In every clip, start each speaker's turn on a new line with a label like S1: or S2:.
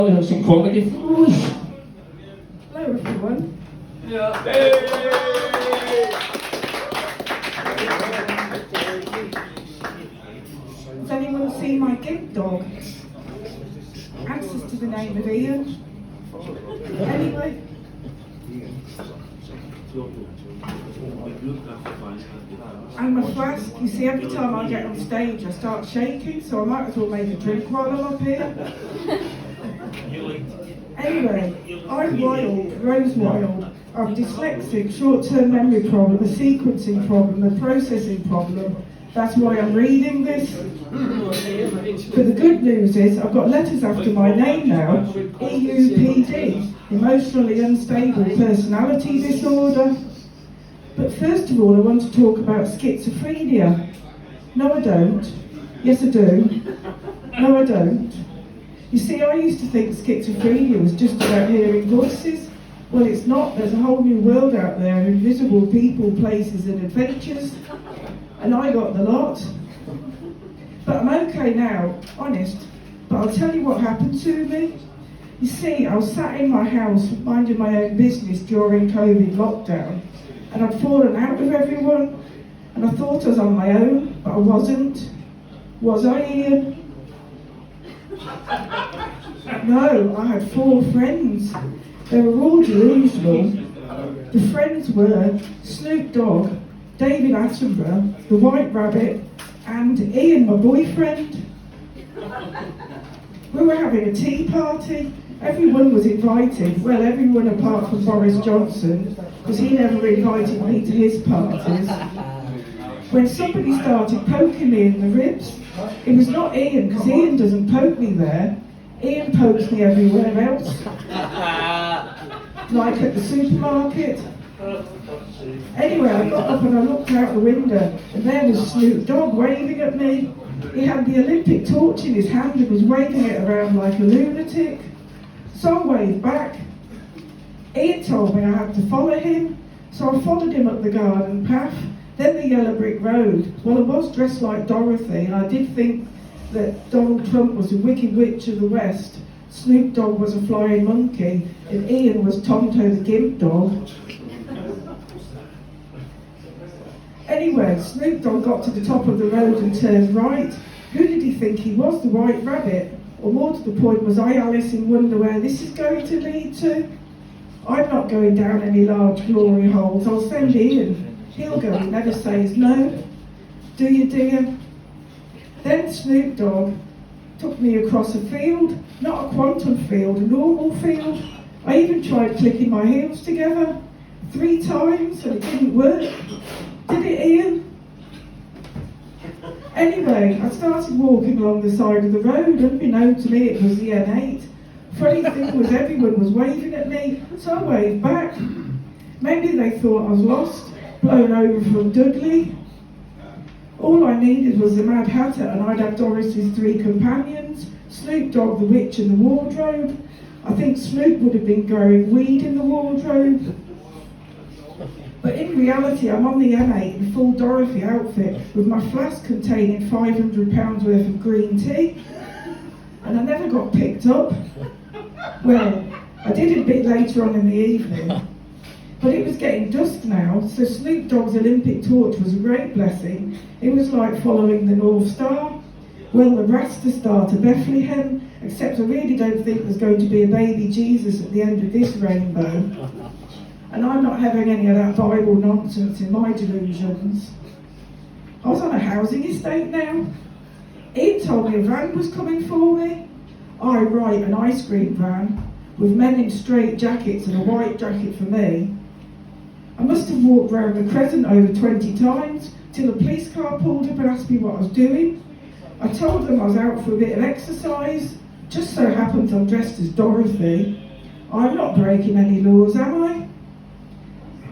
S1: Some comedy.
S2: Hello everyone.
S1: Yeah.
S2: Has anyone seen my gimp dog? Answers to the name of Ian. Anyway. And my flask, you see, every time I get on stage I start shaking, so I might as well make a drink while I'm up here. Anyway, I'm Wild, Rose Wild. I'm dyslexic, short-term memory problem, a sequencing problem, a processing problem. That's why I'm reading this. But the good news is I've got letters after my name now. EUPD, Emotionally Unstable Personality Disorder. But first of all, I want to talk about schizophrenia. No, I don't. Yes, I do. No, I don't. You see, I used to think schizophrenia was just about hearing voices. Well, it's not. There's a whole new world out there, invisible people, places and adventures. And I got the lot. But I'm okay now, honest. But I'll tell you what happened to me. You see, I was sat in my house minding my own business during COVID lockdown. And I'd fallen out with everyone. And I thought I was on my own, but I wasn't. Was I, Ian? No, I had 4 friends. They were all delusional. The friends were Snoop Dogg, David Attenborough, the White Rabbit, and Ian, my boyfriend. We were having a tea party. Everyone was invited. Well, everyone apart from Boris Johnson, because he never invited me to his parties. When somebody started poking me in the ribs, it was not Ian, because Ian doesn't poke me there. Ian pokes me everywhere else. Like at the supermarket. Anyway, I got up and I looked out the window, and there was Snoop Dogg waving at me. He had the Olympic torch in his hand and was waving it around like a lunatic. So I waved back. Ian told me I had to follow him, so I followed him up the garden path, then the yellow brick road. Well, I was dressed like Dorothy, and I did think that Donald Trump was a wicked witch of the West, Snoop Dogg was a flying monkey, and Ian was Tonto the gimp dog. Anyway, Snoop Dogg got to the top of the road and turned right. Who did he think he was, the White Rabbit? Or more to the point, was I Alice in Wonder where this is going to lead to? I'm not going down any large glory holes. I'll send Ian. He'll go, he never says no. Do you, dear? Then Snoop Dogg took me across a field, not a quantum field, a normal field. I even tried clicking my heels together 3 times and it didn't work. Did it, Ian? Anyway, I started walking along the side of the road. Unbeknown to me, it was the N8. Funny thing was everyone was waving at me, so I waved back. Maybe they thought I was lost, blown over from Dudley. All I needed was the Mad Hatter, and I'd have Doris's 3 companions, Snoop Dogg, the witch, and the wardrobe. I think Snoop would have been growing weed in the wardrobe. But in reality, I'm on the M8 in full Dorothy outfit with my flask containing £500 worth of green tea. And I never got picked up. Well, I did a bit later on in the evening. But it was getting dusk now, so Snoop Dogg's Olympic torch was a great blessing. It was like following the North Star. Well, the Rasta Star to Bethlehem, except I really don't think there's going to be a baby Jesus at the end of this rainbow. And I'm not having any of that Bible nonsense in my delusions. I was on a housing estate now. Ian told me a van was coming for me. Right, an ice cream van, with men in straight jackets and a white jacket for me. I must have walked round the crescent over 20 times, till a police car pulled up and asked me what I was doing. I told them I was out for a bit of exercise. Just so happens I'm dressed as Dorothy. I'm not breaking any laws, am I?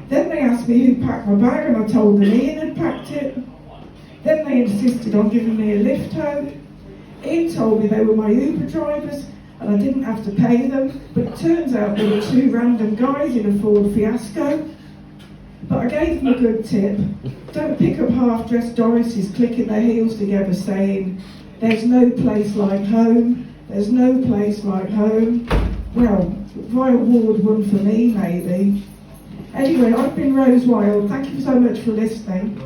S2: Then they asked me who packed my bag, and I told them Ian had packed it. Then they insisted on giving me a lift home. Ian told me they were my Uber drivers and I didn't have to pay them, but it turns out they were 2 random guys in a Ford Fiasco. But I gave them a good tip. Don't pick up half-dressed Dorises clicking their heels together saying, "There's no place like home. There's no place like home. Well, my award won for me, maybe. Anyway, I've been Rose Wild. Thank you so much for listening.